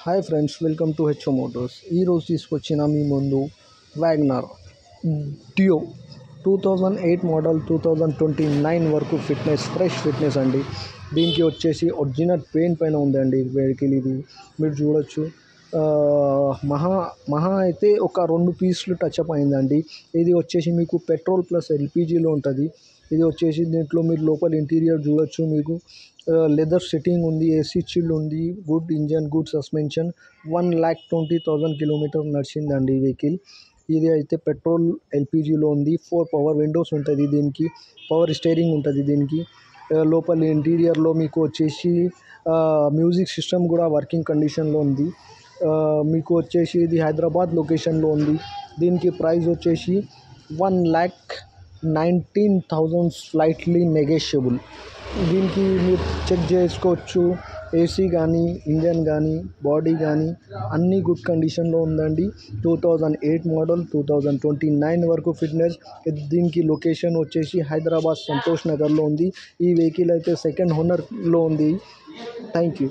Hi friends, welcome to HO Motors. ఈరోజు తీసుకొచ్చిన మీ ముందు వ్యాగనర్ డియో 2008 మోడల్ 2029 వరకు ఫ్రెష్ ఫిట్నెస్ అండి. దీనికి వచ్చేసి ఒరిజినల్ పెయింట్ పైన ఉందండి వెహికల్. ఇది మీరు చూడొచ్చు. మహా మహా అయితే ఒక 2 పీసులు టచ్అప్ అయిందండి. ఇది వచ్చేసి మీకు పెట్రోల్ ప్లస్ ఎల్పిజిలో ఉంటుంది. ఇది వచ్చేసి దీంట్లో మీరు లోపల ఇంటీరియర్ చూడొచ్చు. మీకు లెదర్ సిట్టింగ్ ఉంది, ఏసీ చిల్ ఉంది, good engine, good suspension. 1,20,000 kilometre నడిచిందండి ఈ వెహికల్. ఇది అయితే పెట్రోల్ ఎల్పిజిలో ఉంది. 4 పవర్ విండోస్ ఉంటుంది దీనికి. పవర్ స్టీరింగ్ ఉంటుంది దీనికి. లోపల ఇంటీరియర్లో మీకు వచ్చేసి మ్యూజిక్ సిస్టమ్ కూడా వర్కింగ్ కండిషన్లో ఉంది. మీకు వచ్చేసి ఇది హైదరాబాద్ లొకేషన్లో ఉంది. దీనికి ప్రైస్ వచ్చేసి 1,19,000 స్లైట్లీ నెగోషియబుల్. దీనికి మీరు చెక్ చేసుకోవచ్చు. ఏసీ కానీ, ఇంజన్ కానీ, బాడీ కానీ అన్నీ గుడ్ కండిషన్లో ఉందండి. 2008 మోడల్ 2029 వరకు ఫిట్నెస్. దీనికి లొకేషన్ వచ్చేసి హైదరాబాద్ సంతోష్ నగర్లో ఉంది. ఈ వెహికల్ అయితే సెకండ్ ఓనర్లో ఉంది. Thank you.